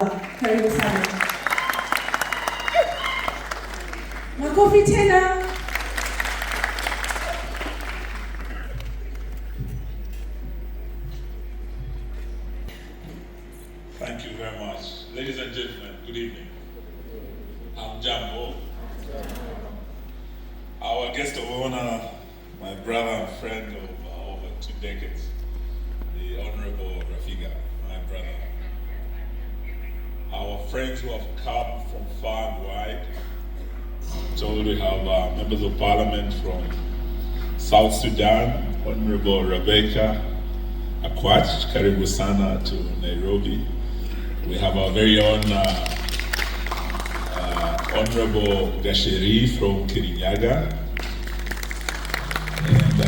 Karibu sana. Makofi tena. Thank you very much. Ladies and gentlemen, good evening. I'm Jambo. Our guest of honor, my brother and friend of over 2 decades, the Honorable Refigah, my brother. Our friends who have come from far and wide. So we have members of parliament from South Sudan, Honorable Rebecca Akwach, Karibu Sana to Nairobi. We have our very own Honorable Gasheri from Kirinyaga. And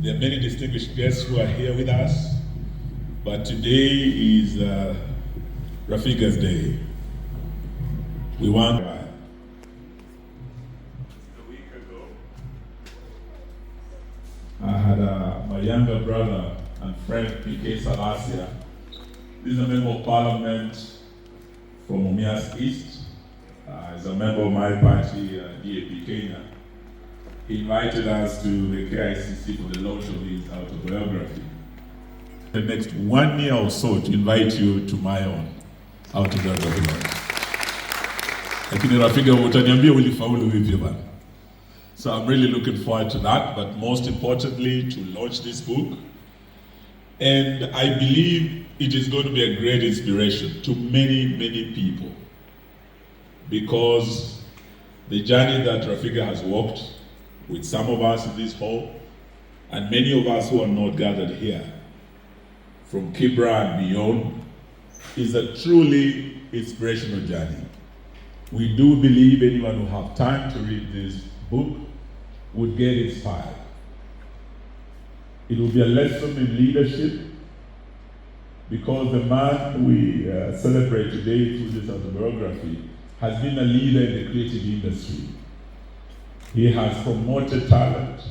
there are many distinguished guests who are here with us. But today is Refigah's Day. We want a week ago, I had my younger brother and friend PK Salasia. This is a member of parliament from Mumias East. He's a member of my party, DAP Kenya. He invited us to the KICC for the launch of his autobiography. The next 1 year or so to invite you to my own autobiography. Lakini Refigah utaniambia ulifaulu vipi bana. So I'm really looking forward to that, but most importantly to launch this book. And I believe it is going to be a great inspiration to many, many people. Because the journey that Refigah has walked with some of us in this hall, and many of us who are not gathered here, from Kibra and beyond, is a truly inspirational journey. We do believe anyone who have time to read this book would get inspired. It will be a lesson in leadership, because the man we celebrate today through this autobiography has been a leader in the creative industry. He has promoted talent.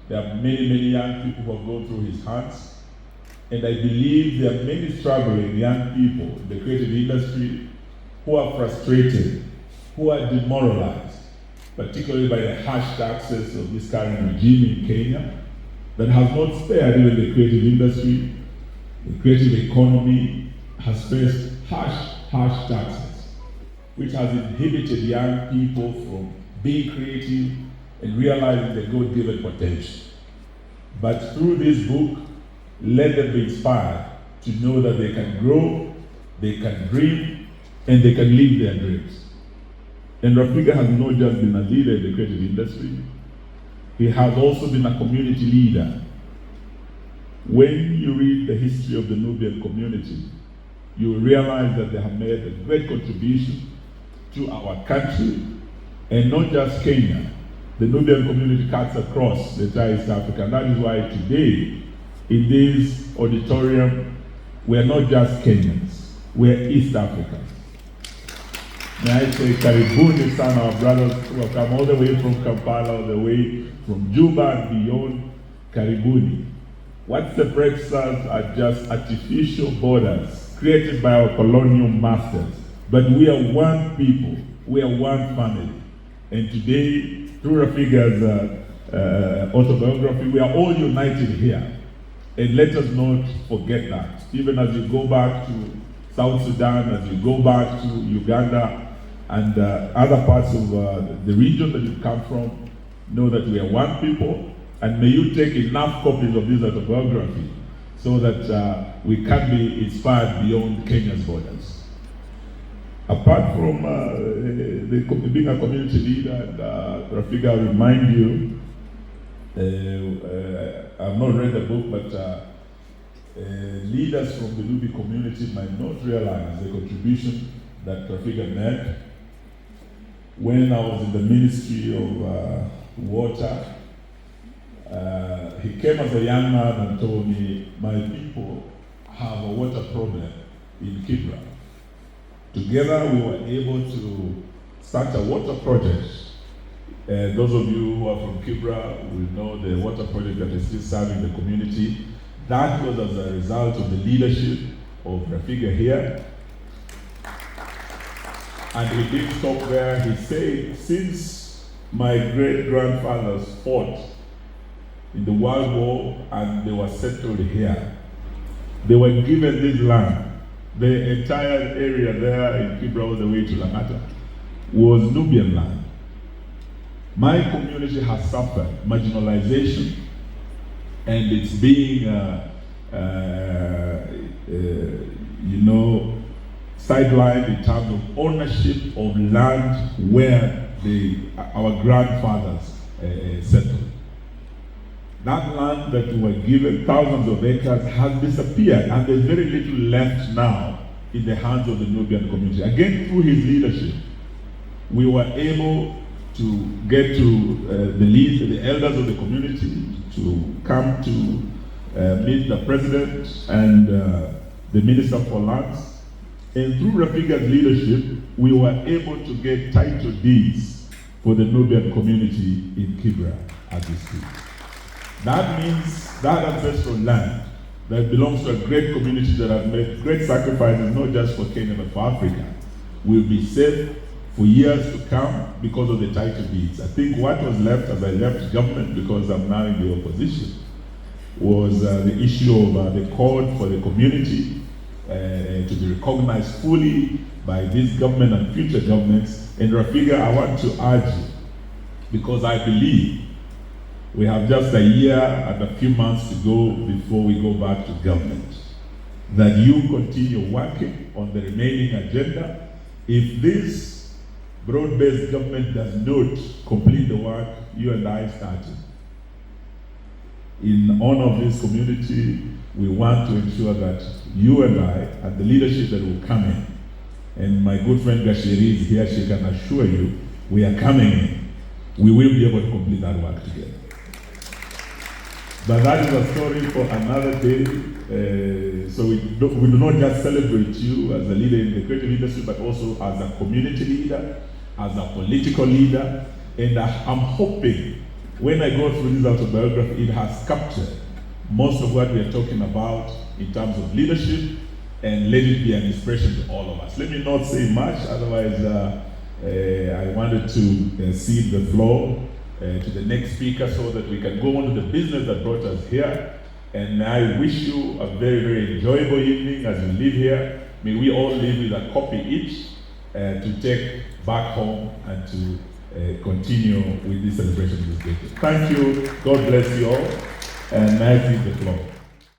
There are many, many young people who have gone through his hands. And I believe there are many struggling young people in the creative industry who are frustrated, who are demoralized, particularly by the harsh taxes of this current regime in Kenya that has not spared even the creative industry. The creative economy has faced harsh taxes, which has inhibited young people from being creative and realizing their God-given potential. But through this book, let them be inspired to know that they can grow, they can dream, and they can live their dreams. And Refigah has not just been a leader in the creative industry, he has also been a community leader. When you read the history of the Nubian community, you will realize that they have made a great contribution to our country, and not just Kenya. The Nubian community cuts across the entire East Africa, and that is why today, in this auditorium, we are not just Kenyans, we are East Africans. May I say, Karibuni sana, our brothers who have come all the way from Kampala, all the way from Juba and beyond. Karibuni. What separates us are just artificial borders created by our colonial masters. But we are one people, we are one family. And today, through Refigah's autobiography, we are all united here. And let us not forget that. Even as you go back to South Sudan, as you go back to Uganda, and other parts of the region that you come from, know that we are one people. And may you take enough copies of this autobiography so that we can be inspired beyond Kenya's borders. Apart from being a community leader, and Refigah, I remind you, I've not read the book, but leaders from the Nubi community might not realize the contribution that Refigah made. When I was in the Ministry of Water, he came as a young man and told me, my people have a water problem in Kibra. Together we were able to start a water project. Those of you who are from Kibra will know the water project that is still serving the community. That was as a result of the leadership of Refigah here. And he did stop there. He said, since my great-grandfathers fought in the World War and they were settled here, they were given this land. The entire area there in Kibra all the way to Langata was Nubian land. My community has suffered marginalization, and it's being, sidelined in terms of ownership of land where our grandfathers settled. That land that we were given, thousands of acres, has disappeared, and there's very little left now in the hands of the Nubian community. Again, through his leadership, we were able to get to the elders of the community to come to meet the president and the minister for lands. And through Refigah's leadership, we were able to get title deeds for the Nubian community in Kibra as we speak. That means that ancestral land that belongs to a great community that has made great sacrifices, not just for Kenya but for Africa, will be safe for years to come because of the title deeds. I think what was left as I left government, because I'm now in the opposition, was the issue of the code for the community to be recognized fully by this government and future governments. And Refigah, I want to urge you, because I believe we have just a year and a few months to go before we go back to government, that you continue working on the remaining agenda. If this broad-based government does not complete the work you and I started, in honor of this community, we want to ensure that you and I, and the leadership that will come in, and my good friend Gashiri is here, she can assure you, we are coming in. We will be able to complete that work together. But that is a story for another day. So we do not just celebrate you as a leader in the creative industry, but also as a community leader, as a political leader. And I'm hoping when I go through this autobiography, it has captured most of what we are talking about in terms of leadership, and let it be an inspiration to all of us. Let me not say much, otherwise I wanted to cede the floor to the next speaker so that we can go on to the business that brought us here. And I wish you a very, very enjoyable evening as you leave here. May we all leave with a copy each to take back home and to continue with this celebration of this day. Thank you. God bless you all. And may I cede the floor.